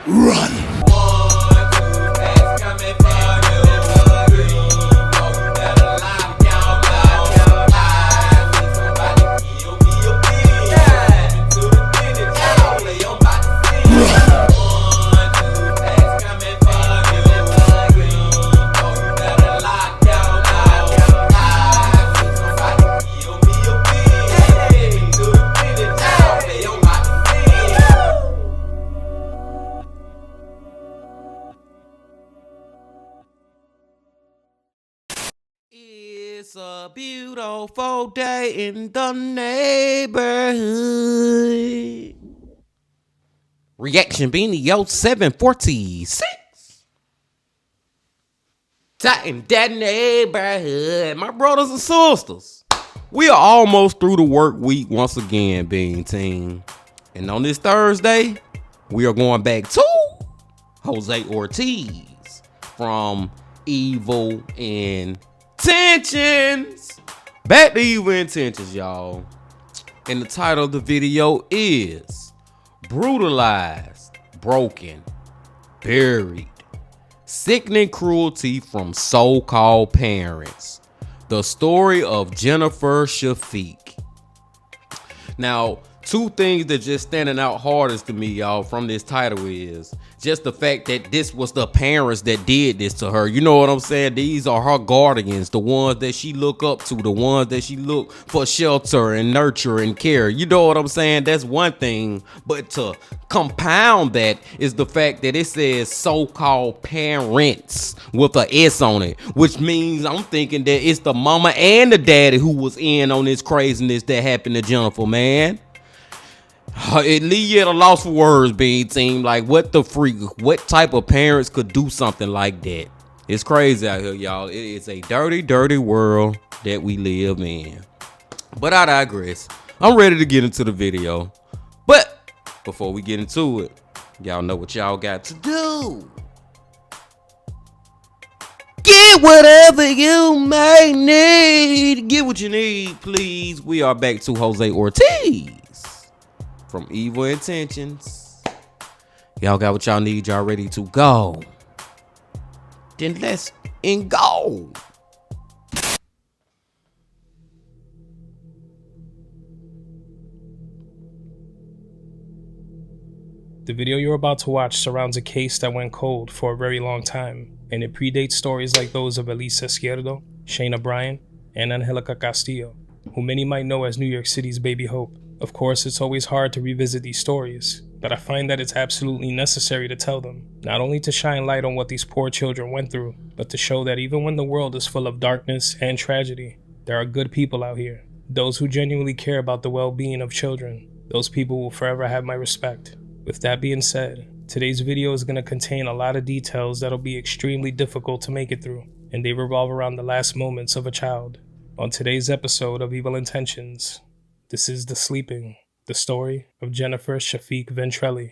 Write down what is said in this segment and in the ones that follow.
Run! It's a beautiful day in the neighborhood. Reaction Beanie Yo 746. Tighten that neighborhood. My brothers and sisters, we are almost through the work week once again, Bean Team. And on this Thursday, we are going back to Jose Ortiz from Evil Intentions. Back to Evil Intentions, y'all. And the title of the video is Brutalized, Broken, Buried. Sickening cruelty from so-called parents. The story of Jennifer Shafiq. Now, two things that just standing out hardest to me, y'all, from this title is just the fact that this was the parents that did this to her. You know what I'm saying? These are her guardians, the ones that she look up to, the ones that she look for shelter and nurture and care. You know what I'm saying? That's one thing. But to compound that is the fact that it says so-called parents with an S on it, which means I'm thinking that it's the mama and the daddy who was in on this craziness that happened to Jennifer, man. It leave you at a loss for words, Bean Team. Like, what the freak? What type of parents could do something like that? It's crazy out here, y'all. It is a dirty, dirty world that we live in. But I digress. I'm ready to get into the video. But before we get into it, y'all know what y'all got to do. Get whatever you may need. Get what you need, please. We are back to Jose Ortiz from Evil Intentions. Y'all got what y'all need. Y'all ready to go? Then let's go. The video you're about to watch surrounds a case that went cold for a very long time, and it predates stories like those of Elisa Izquierdo, Shayna Bryan, and Angelica Castillo, who many might know as New York City's Baby Hope. Of course, it's always hard to revisit these stories, but I find that it's absolutely necessary to tell them, not only to shine light on what these poor children went through, but to show that even when the world is full of darkness and tragedy, there are good people out here, those who genuinely care about the well-being of children. Those people will forever have my respect. With that being said, today's video is going to contain a lot of details that'll be extremely difficult to make it through, and they revolve around the last moments of a child. On today's episode of Evil Intentions, this is The Sleeping, the story of Jennifer Shafiq Ventrelli.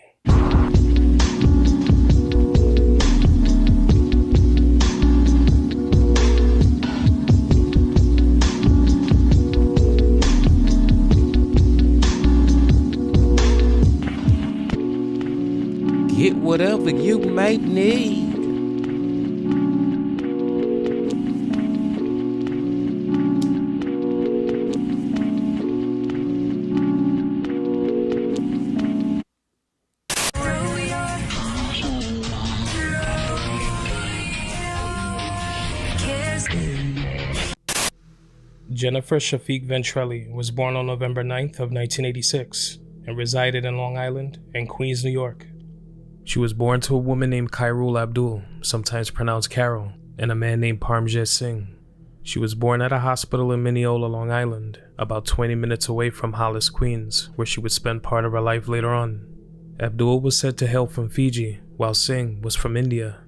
Get whatever you may need. Jennifer Shafiq Ventrelli was born on November 9th of 1986 and resided in Long Island and Queens, New York. She was born to a woman named Khairul Abdul, sometimes pronounced Carol, and a man named Parmjit Singh. She was born at a hospital in Mineola, Long Island, about 20 minutes away from Hollis, Queens, where she would spend part of her life later on. Abdul was said to hail from Fiji, while Singh was from India.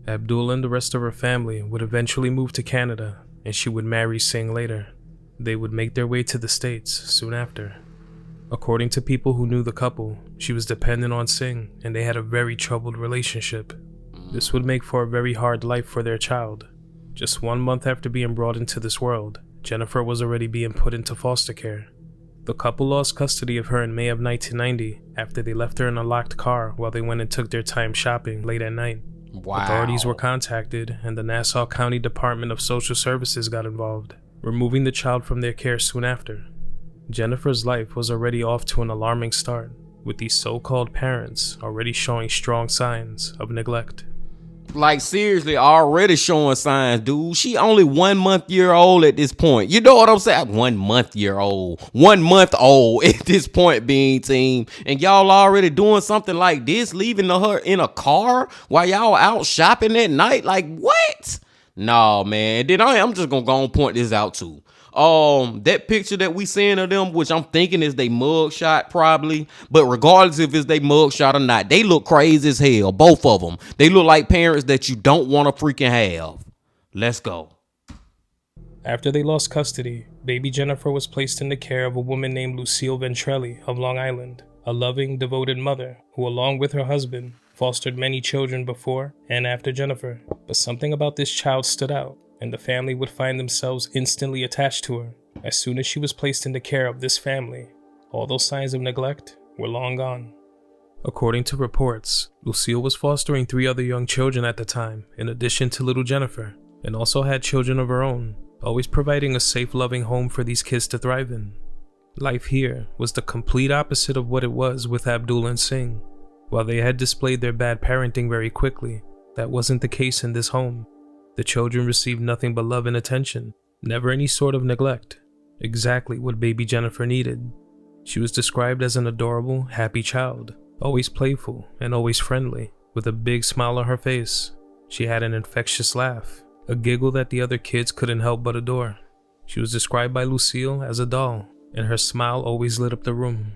Abdul and the rest of her family would eventually move to Canada, and she would marry Singh later. They would make their way to the States soon after. According to people who knew the couple, she was dependent on Singh and they had a very troubled relationship. This would make for a very hard life for their child. Just 1 month after being brought into this world, Jennifer was already being put into foster care. The couple lost custody of her in May of 1990 after they left her in a locked car while they went and took their time shopping late at night. Wow. Authorities were contacted and the Nassau County Department of Social Services got involved, removing the child from their care soon after. Jennifer's life was already off to an alarming start, with these so-called parents already showing strong signs of neglect. Like, seriously, already showing signs, dude. She only 1 month year old at this point. You know what I'm saying? 1 month year old. 1 month old at this point, being team. And y'all already doing something like this, leaving her in a car while y'all out shopping at night? Like, what? Nah, man. Then I'm just gonna go and point this out too. That picture that we seeing of them, which I'm thinking is they mug shot probably, but regardless if it's they mug shot or not, they look crazy as hell, both of them. They look like parents that you don't want to freaking have. Let's go. After they lost custody, baby Jennifer was placed in the care of a woman named Lucille Ventrelli of Long Island, a loving, devoted mother who, along with her husband, fostered many children before and after Jennifer. But something about this child stood out, and the family would find themselves instantly attached to her. As soon as she was placed in the care of this family, all those signs of neglect were long gone. According to reports, Lucille was fostering 3 other young children at the time, in addition to little Jennifer, and also had children of her own, always providing a safe, loving home for these kids to thrive in. Life here was the complete opposite of what it was with Abdul and Singh. While they had displayed their bad parenting very quickly, that wasn't the case in this home. The children received nothing but love and attention, never any sort of neglect. Exactly what baby Jennifer needed. She was described as an adorable, happy child, always playful and always friendly, with a big smile on her face. She had an infectious laugh, a giggle that the other kids couldn't help but adore. She was described by Lucille as a doll, and her smile always lit up the room.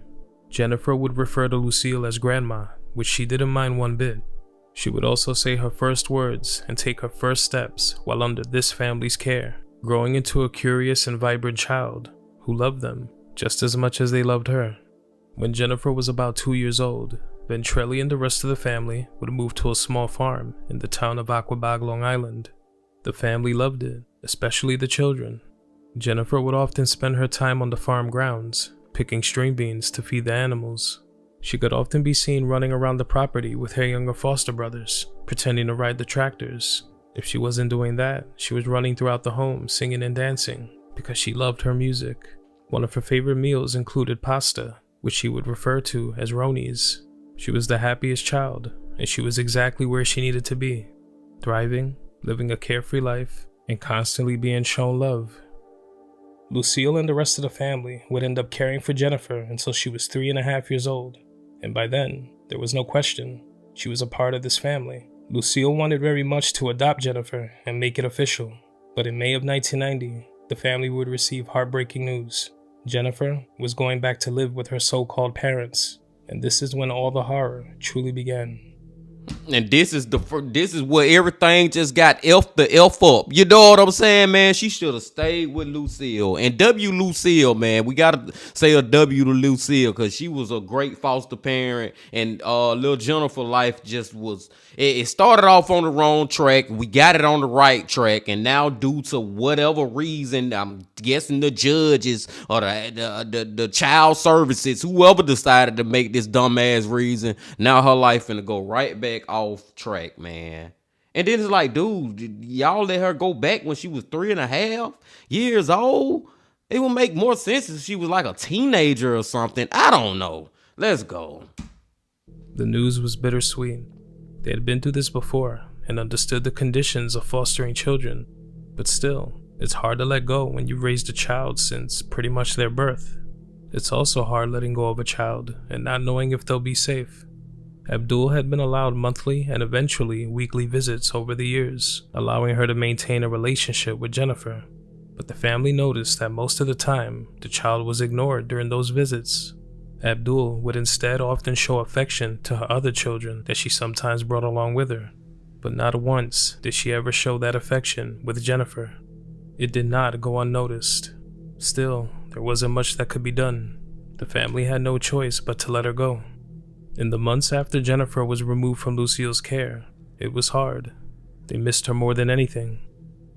Jennifer would refer to Lucille as grandma, which she didn't mind one bit. She would also say her first words and take her first steps while under this family's care, growing into a curious and vibrant child who loved them just as much as they loved her. When Jennifer was about 2 years old, Ventrelli and the rest of the family would move to a small farm in the town of Aquabag, Long Island. The family loved it, especially the children. Jennifer would often spend her time on the farm grounds, picking string beans to feed the animals. She could often be seen running around the property with her younger foster brothers, pretending to ride the tractors. If she wasn't doing that, she was running throughout the home singing and dancing because she loved her music. One of her favorite meals included pasta, which she would refer to as Ronies. She was the happiest child, and she was exactly where she needed to be, thriving, living a carefree life, and constantly being shown love. Lucille and the rest of the family would end up caring for Jennifer until she was 3.5 years old. And by then, there was no question, she was a part of this family. Lucille wanted very much to adopt Jennifer and make it official. But in May of 1990, the family would receive heartbreaking news. Jennifer was going back to live with her so-called parents. And this is when all the horror truly began. And this is where everything just got the F up. You know what I'm saying, man? She should have stayed with Lucille. And W Lucille, man, we gotta say a W to Lucille because she was a great foster parent. And little Jennifer life just was. It started off on the wrong track. We got it on the right track, and now due to whatever reason, I'm guessing the judges or the child services, whoever decided to make this dumbass reason, now her life finna go right back off track, man. And then it's like, dude, y'all let her go back when she was 3.5 years old? It would make more sense if she was like a teenager or something. I don't know. Let's go. The news was bittersweet. They had been through this before and understood the conditions of fostering children. But still, it's hard to let go when you've raised a child since pretty much their birth. It's also hard letting go of a child and not knowing if they'll be safe. Abdul had been allowed monthly and eventually weekly visits over the years, allowing her to maintain a relationship with Jennifer. But the family noticed that most of the time, the child was ignored during those visits. Abdul would instead often show affection to her other children that she sometimes brought along with her. But not once did she ever show that affection with Jennifer. It did not go unnoticed. Still, there wasn't much that could be done. The family had no choice but to let her go. In the months after Jennifer was removed from Lucille's care, it was hard. They missed her more than anything.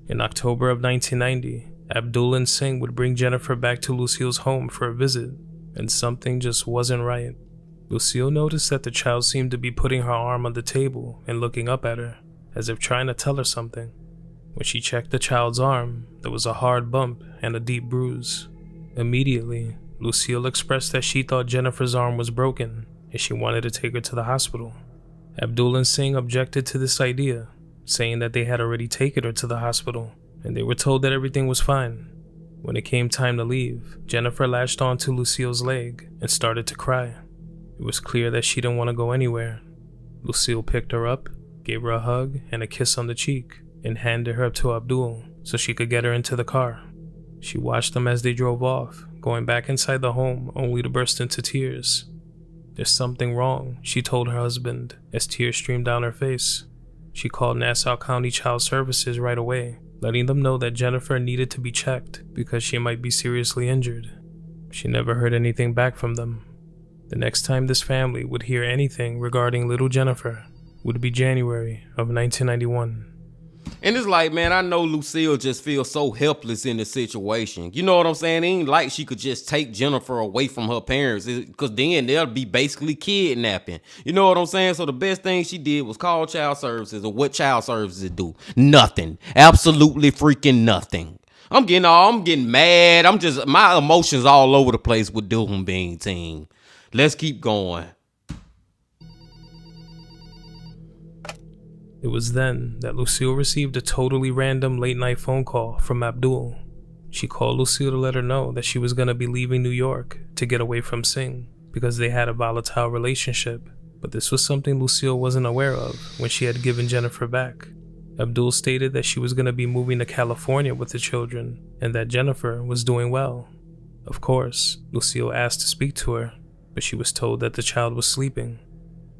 In October of 1990, Abdul and Singh would bring Jennifer back to Lucille's home for a visit, and something just wasn't right. Lucille noticed that the child seemed to be putting her arm on the table and looking up at her, as if trying to tell her something. When she checked the child's arm, there was a hard bump and a deep bruise. Immediately, Lucille expressed that she thought Jennifer's arm was broken and she wanted to take her to the hospital. Abdul and Singh objected to this idea, saying that they had already taken her to the hospital and they were told that everything was fine. When it came time to leave, Jennifer latched onto Lucille's leg and started to cry. It was clear that she didn't want to go anywhere. Lucille picked her up, gave her a hug and a kiss on the cheek, and handed her up to Abdul so she could get her into the car. She watched them as they drove off, going back inside the home only to burst into tears. "There's something wrong," she told her husband as tears streamed down her face. She called Nassau County Child Services right away, letting them know that Jennifer needed to be checked because she might be seriously injured. She never heard anything back from them. The next time this family would hear anything regarding little Jennifer would be January of 1991. And it's like, man, I know Lucille just feels so helpless in the situation. You know what I'm saying? It ain't like she could just take Jennifer away from her parents, because then they'll be basically kidnapping. You know what I'm saying? So the best thing she did was call child services. Or what child services do? Nothing. Absolutely freaking nothing. I'm getting mad. My emotions all over the place with Doom Bean team. Let's keep going. It was then that Lucille received a totally random late-night phone call from Abdul. She called Lucille to let her know that she was going to be leaving New York to get away from Singh because they had a volatile relationship, but this was something Lucille wasn't aware of when she had given Jennifer back. Abdul stated that she was going to be moving to California with the children and that Jennifer was doing well. Of course, Lucille asked to speak to her, but she was told that the child was sleeping.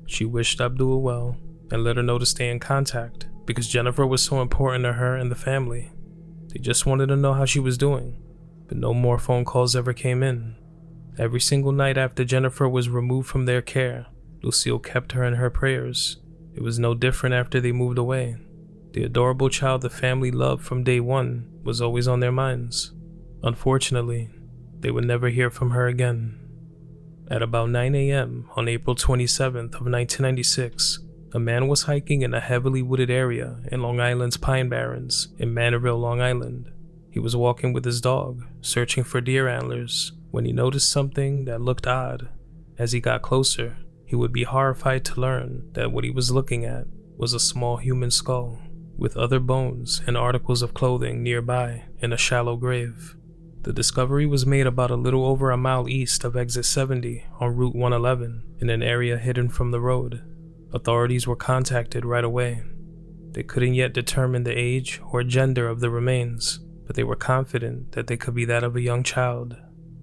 She wished Abdul well and let her know to stay in contact because Jennifer was so important to her and the family. They just wanted to know how she was doing, but no more phone calls ever came in. Every single night after Jennifer was removed from their care, Lucille kept her in her prayers. It was no different after they moved away. The adorable child the family loved from day one was always on their minds. Unfortunately, they would never hear from her again. At about 9 a.m. on April 27th of 1996, a man was hiking in a heavily wooded area in Long Island's Pine Barrens in Manorville, Long Island. He was walking with his dog, searching for deer antlers, when he noticed something that looked odd. As he got closer, he would be horrified to learn that what he was looking at was a small human skull, with other bones and articles of clothing nearby in a shallow grave. The discovery was made about a little over a mile east of exit 70 on Route 111 in an area hidden from the road. Authorities were contacted right away. They couldn't yet determine the age or gender of the remains, but they were confident that they could be that of a young child.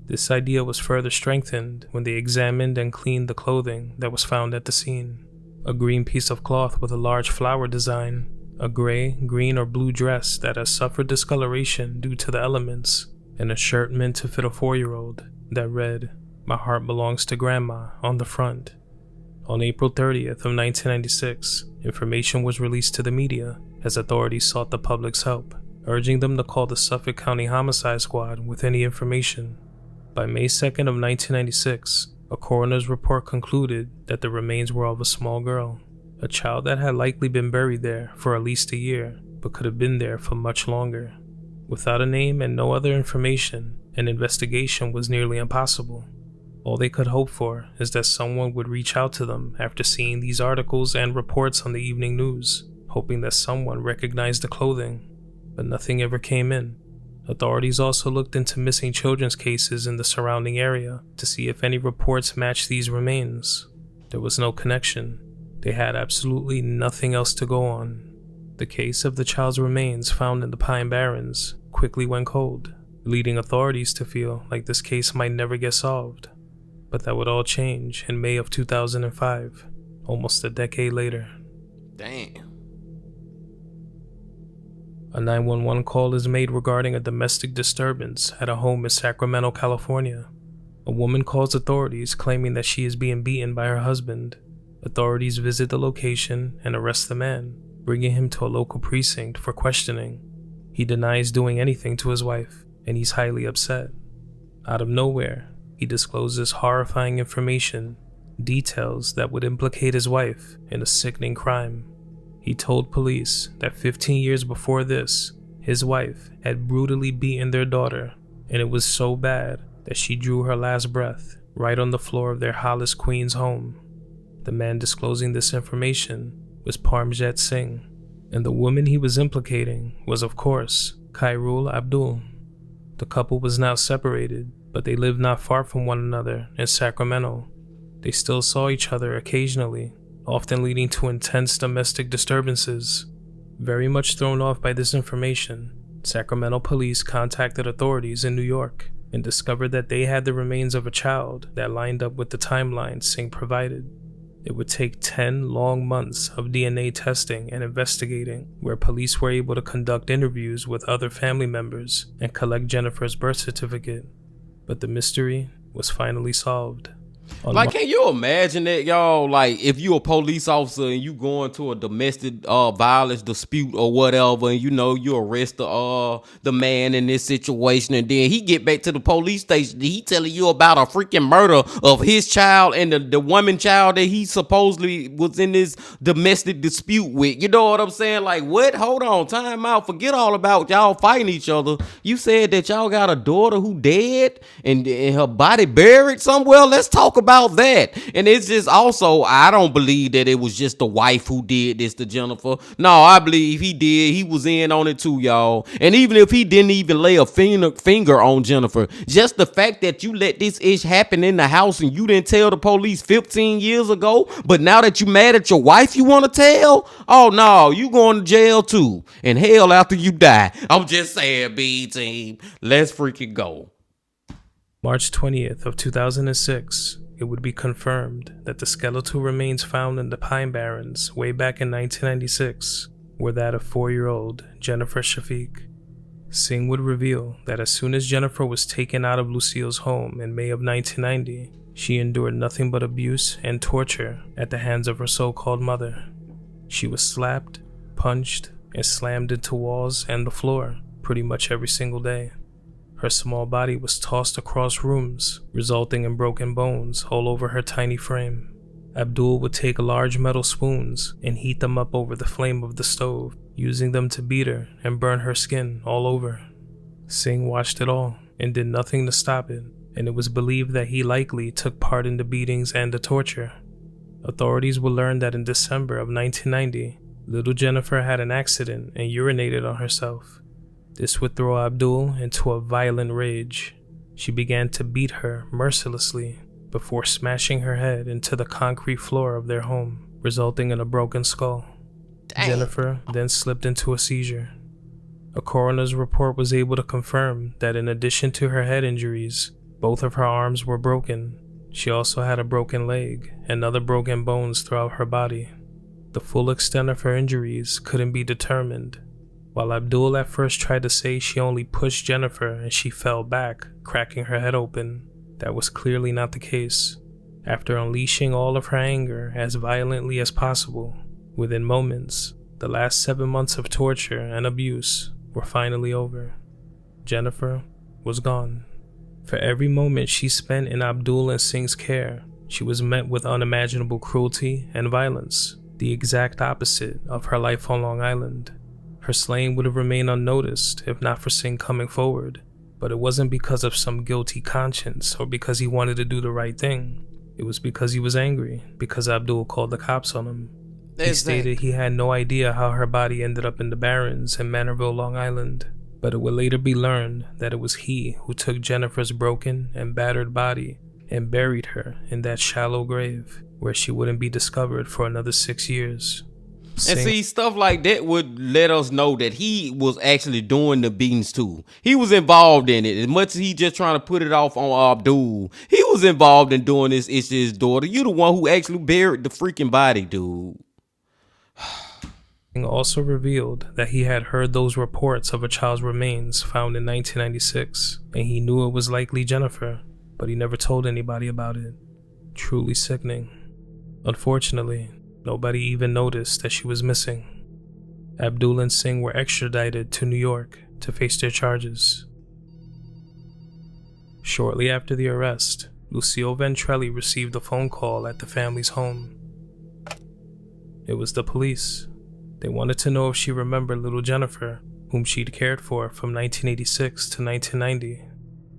This idea was further strengthened when they examined and cleaned the clothing that was found at the scene. A green piece of cloth with a large flower design, a gray, green, or blue dress that has suffered discoloration due to the elements, and a shirt meant to fit a 4-year-old that read, "My heart belongs to Grandma," on the front. On April 30th of 1996, information was released to the media as authorities sought the public's help, urging them to call the Suffolk County Homicide Squad with any information. By May 2nd of 1996, a coroner's report concluded that the remains were of a small girl, a child that had likely been buried there for at least a year, but could have been there for much longer. Without a name and no other information, an investigation was nearly impossible. All they could hope for is that someone would reach out to them after seeing these articles and reports on the evening news, hoping that someone recognized the clothing, but nothing ever came in. Authorities also looked into missing children's cases in the surrounding area to see if any reports matched these remains. There was no connection. They had absolutely nothing else to go on. The case of the child's remains found in the Pine Barrens quickly went cold, leading authorities to feel like this case might never get solved. But that would all change in May of 2005, almost a decade later. Damn. A 911 call is made regarding a domestic disturbance at a home in Sacramento, California. A woman calls authorities claiming that she is being beaten by her husband. Authorities visit the location and arrest the man, bringing him to a local precinct for questioning. He He denies doing anything to his wife, and he's highly upset. Out of nowhere, he discloses horrifying information, details that would implicate his wife in a sickening crime. He told police that 15 years before this, his wife had brutally beaten their daughter, and it was so bad that she drew her last breath right on the floor of their Hollis, Queens home. The man disclosing this information was Parmjit Singh, and the woman he was implicating was, of course, Khairul Abdul. The couple was now separated, but they lived not far from one another in Sacramento. They still saw each other occasionally, often leading to intense domestic disturbances. Very much thrown off by this information, Sacramento police contacted authorities in New York and discovered that they had the remains of a child that lined up with the timeline Singh provided. It would take 10 long months of DNA testing and investigating, where police were able to conduct interviews with other family members and collect Jennifer's birth certificate. But the mystery was finally solved. Like, can you imagine that, y'all? Like, if you a police officer and you go into a domestic violence dispute or whatever, and you know you arrest the man in this situation, and then he get back to the police station, he telling you about a freaking murder of his child and the woman child that he supposedly was in this domestic dispute with. You know what I'm saying? Like, what? Hold on, time out. Forget all about y'all fighting each other. You said that y'all got a daughter who dead and her body buried somewhere. Let's talk about that. And it's just also, I don't believe that it was just the wife who did this to Jennifer. No, I believe he did. He was in on it too, y'all. And even if he didn't even lay a finger on Jennifer, just the fact that you let this ish happen in the house and you didn't tell the police 15 years ago, but now that you mad at your wife, you want to tell? Oh no, you going to jail too, and hell after you die. I'm just saying, B team, let's freaking go. March 20th of 2006, it would be confirmed that the skeletal remains found in the Pine Barrens way back in 1996 were that of 4-year-old Jennifer Shafiq. Singh would reveal that as soon as Jennifer was taken out of Lucille's home in May of 1990, she endured nothing but abuse and torture at the hands of her so-called mother. She was slapped, punched, and slammed into walls and the floor pretty much every single day. Her small body was tossed across rooms, resulting in broken bones all over her tiny frame. Abdul would take large metal spoons and heat them up over the flame of the stove, using them to beat her and burn her skin all over. Singh watched it all and did nothing to stop it, and it was believed that he likely took part in the beatings and the torture. Authorities would learn that in December of 1990, little Jennifer had an accident and urinated on herself. This would throw Abdul into a violent rage. She began to beat her mercilessly before smashing her head into the concrete floor of their home, resulting in a broken skull. Dang. Jennifer then slipped into a seizure. A coroner's report was able to confirm that in addition to her head injuries, both of her arms were broken. She also had a broken leg and other broken bones throughout her body. The full extent of her injuries couldn't be determined. While Abdul at first tried to say she only pushed Jennifer and she fell back, cracking her head open, that was clearly not the case. After unleashing all of her anger as violently as possible, within moments, the last 7 months of torture and abuse were finally over. Jennifer was gone. For every moment she spent in Abdul and Singh's care, she was met with unimaginable cruelty and violence, the exact opposite of her life on Long Island. Her slaying would have remained unnoticed if not for Singh coming forward, but it wasn't because of some guilty conscience or because he wanted to do the right thing. It was because he was angry, because Abdul called the cops on him. He stated he had no idea how her body ended up in the Barrens in Manorville, Long Island, but it would later be learned that it was he who took Jennifer's broken and battered body and buried her in that shallow grave where she wouldn't be discovered for another 6 years. And see, stuff like that would let us know that he was actually doing the beatings too. He was involved in it. As much as he just trying to put it off on Abdul, he was involved in doing this. It's his daughter. You the one who actually buried the freaking body, dude. Also revealed that he had heard those reports of a child's remains found in 1996, and he knew it was likely Jennifer, but he never told anybody about it. Truly sickening. Unfortunately, nobody even noticed that she was missing. Abdul and Singh were extradited to New York, to face their charges. Shortly after the arrest, Lucille Ventrelli received a phone call at the family's home. It was the police. They wanted to know if she remembered little Jennifer, whom she'd cared for from 1986 to 1990.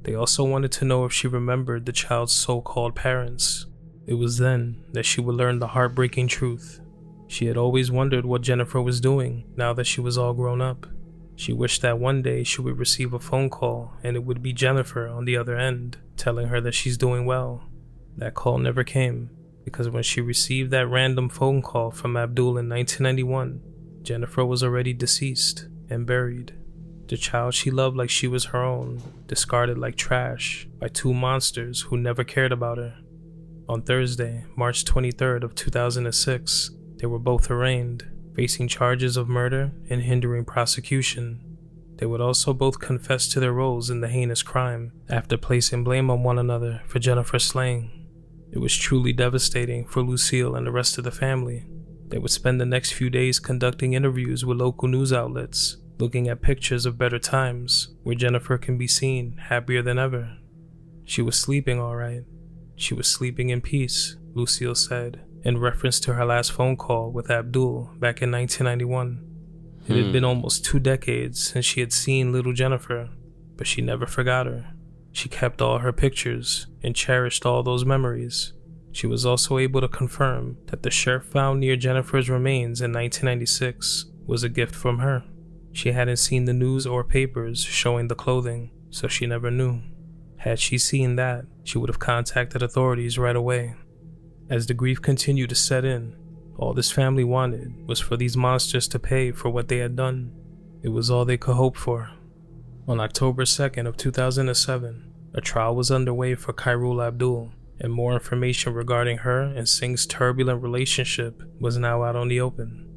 They also wanted to know if she remembered the child's so-called parents. It was then that she would learn the heartbreaking truth. She had always wondered what Jennifer was doing now that she was all grown up. She wished that one day she would receive a phone call and it would be Jennifer on the other end, telling her that she's doing well. That call never came, because when she received that random phone call from Abdul in 1991, Jennifer was already deceased and buried. The child she loved like she was her own, discarded like trash by two monsters who never cared about her. On Thursday, March 23rd of 2006, they were both arraigned, facing charges of murder and hindering prosecution. They would also both confess to their roles in the heinous crime after placing blame on one another for Jennifer's slaying. It was truly devastating for Lucille and the rest of the family. They would spend the next few days conducting interviews with local news outlets, looking at pictures of better times where Jennifer can be seen happier than ever. She was sleeping all right. She was sleeping in peace, Lucille said, in reference to her last phone call with Abdul back in 1991. It had been almost 2 decades since she had seen little Jennifer, but she never forgot her. She kept all her pictures and cherished all those memories. She was also able to confirm that the shirt found near Jennifer's remains in 1996 was a gift from her. She hadn't seen the news or papers showing the clothing, so she never knew. Had she seen that, she would have contacted authorities right away. As the grief continued to set in, all this family wanted was for these monsters to pay for what they had done. It was all they could hope for. On October 2nd of 2007, a trial was underway for Khairul Abdul, and more information regarding her and Singh's turbulent relationship was now out on the open.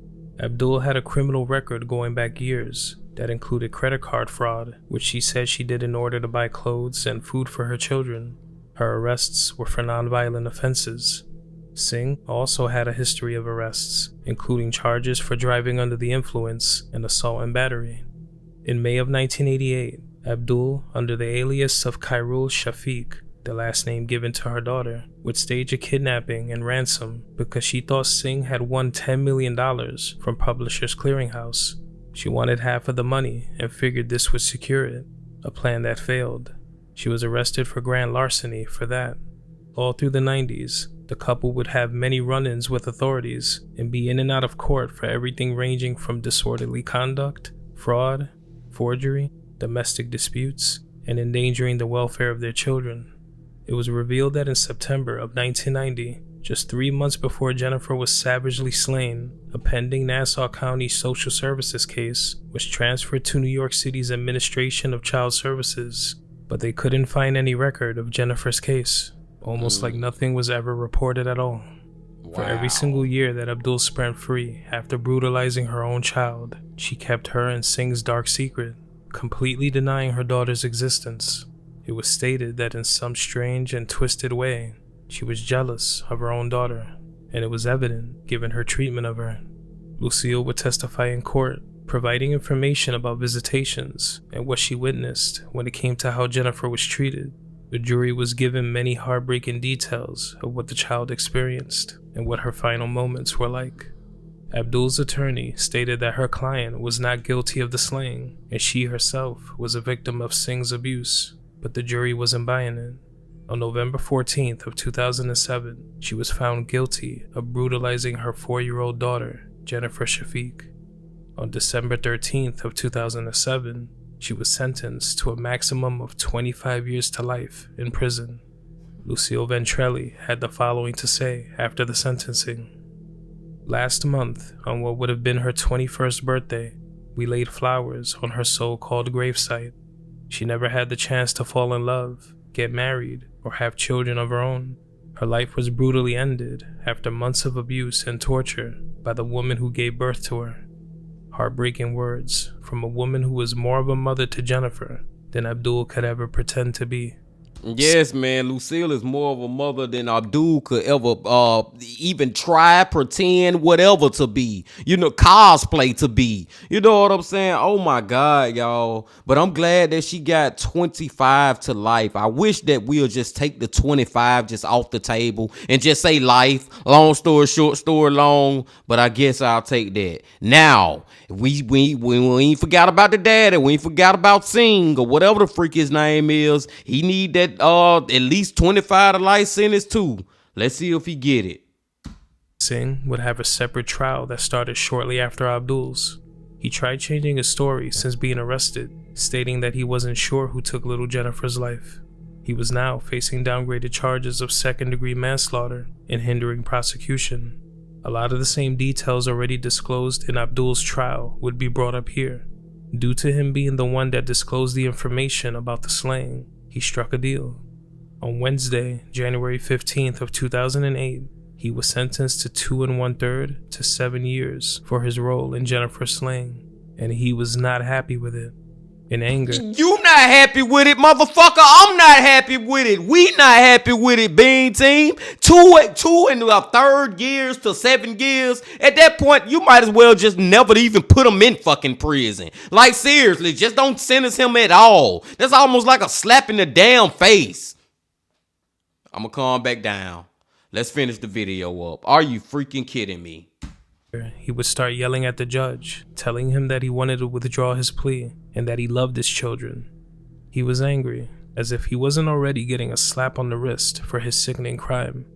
Abdul had a criminal record going back years that included credit card fraud, which she said she did in order to buy clothes and food for her children. Her arrests were for nonviolent offenses. Singh also had a history of arrests, including charges for driving under the influence and assault and battery. In May of 1988, Abdul, under the alias of Khairul Shafiq, the last name given to her daughter, would stage a kidnapping and ransom because she thought Singh had won $10 million from Publishers Clearinghouse. She wanted half of the money and figured this would secure it, a plan that failed. She was arrested for grand larceny for that. All through the 90s, the couple would have many run-ins with authorities and be in and out of court for everything ranging from disorderly conduct, fraud, forgery, domestic disputes, and endangering the welfare of their children. It was revealed that in September of 1990, just 3 months before Jennifer was savagely slain, a pending Nassau County Social Services case was transferred to New York City's Administration of Child Services, but they couldn't find any record of Jennifer's case, almost like nothing was ever reported at all. For every single year that Abdul spent free after brutalizing her own child, she kept her and Singh's dark secret, completely denying her daughter's existence. It was stated that in some strange and twisted way, she was jealous of her own daughter, and it was evident given her treatment of her. Lucille would testify in court, providing information about visitations and what she witnessed when it came to how Jennifer was treated. The jury was given many heartbreaking details of what the child experienced and what her final moments were like. Abdul's attorney stated that her client was not guilty of the slaying, and she herself was a victim of Singh's abuse, but the jury wasn't buying it. On November 14th of 2007, she was found guilty of brutalizing her 4-year-old daughter, Jennifer Shafiq. On December 13th of 2007, she was sentenced to a maximum of 25 years to life in prison. Lucille Ventrelli had the following to say after the sentencing. Last month, on what would have been her 21st birthday, we laid flowers on her so-called gravesite. She never had the chance to fall in love, get married, or have children of her own. Her life was brutally ended after months of abuse and torture by the woman who gave birth to her. Heartbreaking words from a woman who was more of a mother to Jennifer than Abdul could ever pretend to be. Yes, man. Lucille is more of a mother than Abdul could ever even try, pretend, whatever to be. You know, cosplay to be. You know what I'm saying? Oh my God, y'all. But I'm glad that she got 25 to life. I wish that we'll just take the 25 just off the table and just say life. Long story short, story long. But I guess I'll take that. Now, we ain't forgot about the daddy. We ain't forgot about Sing or whatever the freak his name is. He need that at least 25 to life sentence too. Let's see if he get it. Singh would have a separate trial that started shortly after Abdul's. He tried changing his story since being arrested, stating that he wasn't sure who took little Jennifer's life. He was now facing downgraded charges of second-degree manslaughter and hindering prosecution. A lot of the same details already disclosed in Abdul's trial would be brought up here. Due to him being the one that disclosed the information about the slaying, he struck a deal. On Wednesday, January 15th of 2008, he was sentenced to 2 1/3 to 7 years for his role in Jennifer's slaying, and he was not happy with it. In anger, You not happy with it, motherfucker? I'm not happy with it. We not happy with it, Bean Team. 2 1/3 years to 7 years. At that point, you might as well just never even put him in fucking prison. Like, seriously, just don't sentence him at all. That's almost like a slap in the damn face. I'm gonna calm back down. Let's finish the video up. Are you freaking kidding me? he would start yelling at the judge, telling him that he wanted to withdraw his plea and that he loved his children. He was angry, as if he wasn't already getting a slap on the wrist for his sickening crime.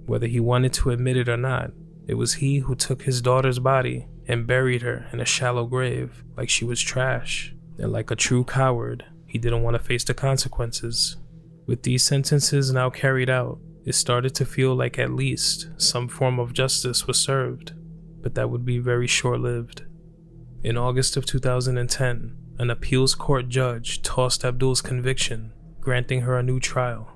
Whether he wanted to admit it or not, it was he who took his daughter's body and buried her in a shallow grave like she was trash. And like a true coward, he didn't want to face the consequences. With these sentences now carried out, it started to feel like at least some form of justice was served, but that would be very short-lived. In August of 2010, an appeals court judge tossed Abdul's conviction, granting her a new trial.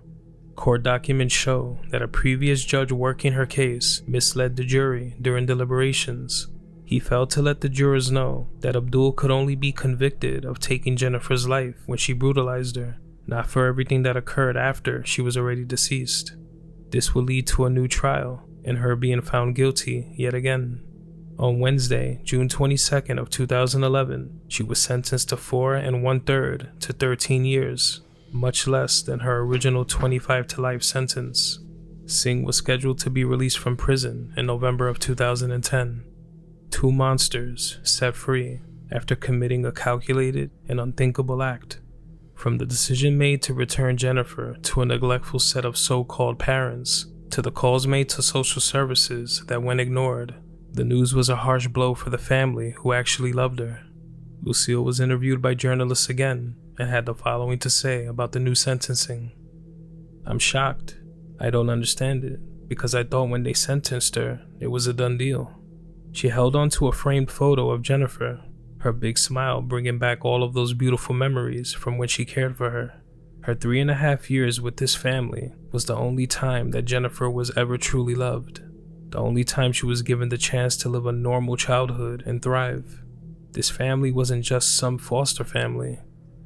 Court documents show that a previous judge working her case misled the jury during deliberations. He failed to let the jurors know that Abdul could only be convicted of taking Jennifer's life when she brutalized her, not for everything that occurred after she was already deceased. This would lead to a new trial and her being found guilty yet again. On Wednesday, June 22nd of 2011, she was sentenced to 4 1/3 to 13 years, much less than her original 25 to life sentence. Singh was scheduled to be released from prison in November of 2010. Two monsters set free after committing a calculated and unthinkable act. From the decision made to return Jennifer to a neglectful set of so-called parents, to the calls made to social services that went ignored, the news was a harsh blow for the family who actually loved her. Lucille was interviewed by journalists again and had the following to say about the new sentencing. "I'm shocked. I don't understand it, because I thought when they sentenced her, it was a done deal." She held on to a framed photo of Jennifer, her big smile bringing back all of those beautiful memories from when she cared for her. Her 3.5 years with this family was the only time that Jennifer was ever truly loved, the only time she was given the chance to live a normal childhood and thrive. This family wasn't just some foster family.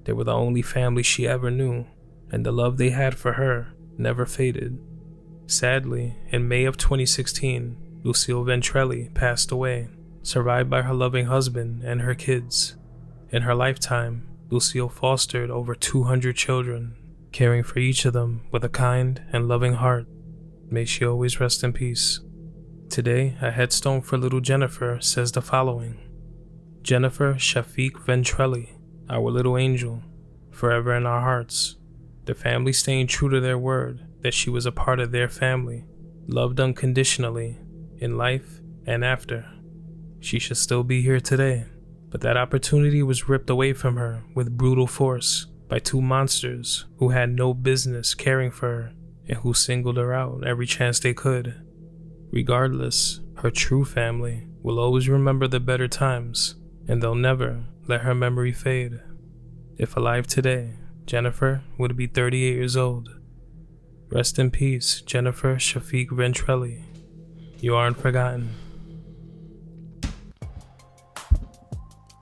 They were the only family she ever knew, and the love they had for her never faded. Sadly, in May of 2016, Lucille Ventrelli passed away, survived by her loving husband and her kids. In her lifetime, Lucille fostered over 200 children, caring for each of them with a kind and loving heart. May she always rest in peace. Today, a headstone for little Jennifer says the following: Jennifer Shafiq Ventrelli, our little angel, forever in our hearts. The family staying true to their word that she was a part of their family, loved unconditionally, in life and after. She should still be here today, but that opportunity was ripped away from her with brutal force by two monsters who had no business caring for her and who singled her out every chance they could. Regardless, her true family will always remember the better times, and they'll never let her memory fade. If alive today, Jennifer would be 38 years old. Rest in peace, Jennifer Shafiq Ventrelli. You aren't forgotten.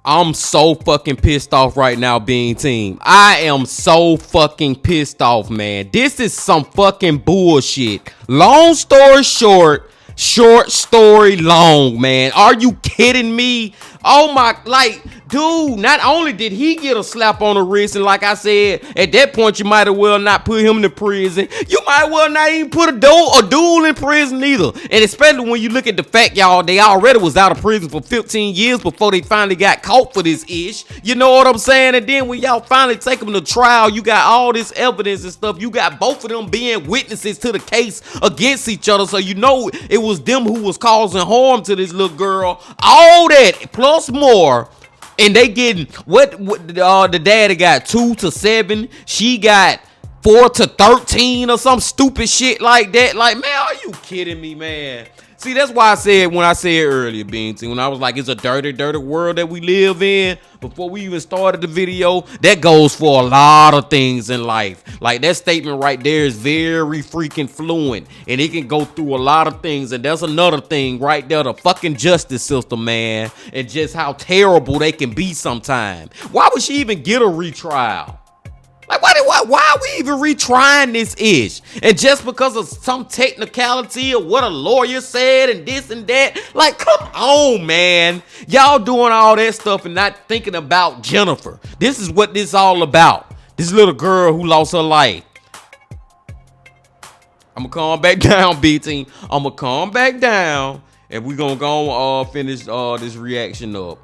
I'm so fucking pissed off right now, Bean Team. I am so fucking pissed off, man. This is some fucking bullshit. Long story short, short story long, man. Are you kidding me? Oh my, like, dude, not only did he get a slap on the wrist, and like I said, at that point, you might as well not put him in prison. You might well not even put a dude in prison either. And especially when you look at the fact, y'all, they already was out of prison for 15 years before they finally got caught for this ish. You know what I'm saying? And then when y'all finally take them to trial, you got all this evidence and stuff. You got both of them being witnesses to the case against each other. So you know it was them who was causing harm to this little girl. All that plus more. And they getting what the daddy got 2 to 7. She got 4 to 13 or some stupid shit like that. Like, man, are you kidding me, man? See, that's why I said when I said earlier, Beans, when I was like, it's a dirty, dirty world that we live in. Before we even started the video, that goes for a lot of things in life. Like, that statement right there is very freaking fluent, and it can go through a lot of things. And that's another thing right there, the fucking justice system, man, and just how terrible they can be sometimes. Why would she even get a retrial? Like, why are we even retrying this ish? And just because of some technicality of what a lawyer said and this and that, like, come on, man. Y'all doing all that stuff and not thinking about Jennifer. This is what this all about. This little girl who lost her life. I'm gonna calm back down, B-Team. I'm gonna calm back down, and we're gonna go finish this reaction up.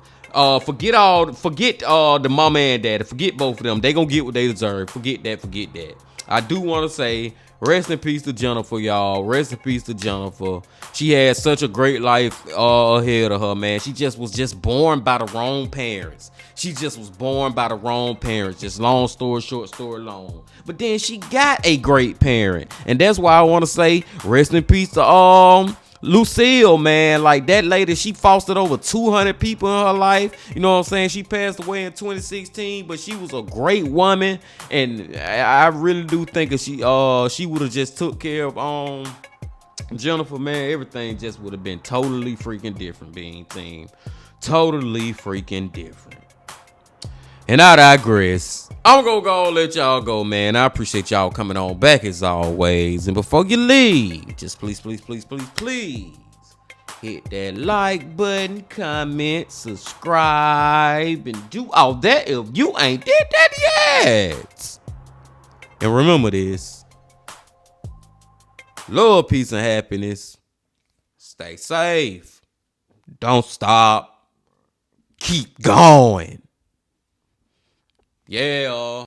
Forget the mama and daddy. Forget both of them. They gonna get what they deserve. Forget that. I do want to say rest in peace to Jennifer, y'all. Rest in peace to Jennifer. She had such a great life ahead of her, man. She just was born by the wrong parents. Just long story short, story long. But then she got a great parent, and that's why I want to say rest in peace to Lucille, man. Like, that lady, she fostered over 200 people in her life. You know what I'm saying? She passed away in 2016, but she was a great woman, and I really do think if she would have just took care of Jennifer, man, everything just would have been totally freaking different, Being Team. Totally freaking different. And I digress. I'm gonna go let y'all go, man. I appreciate y'all coming on back as always. And before you leave, just please hit that like button, comment, subscribe, and do all that if you ain't did that yet. And remember this: love, peace, and happiness. Stay safe. Don't stop. Keep going. Yeah.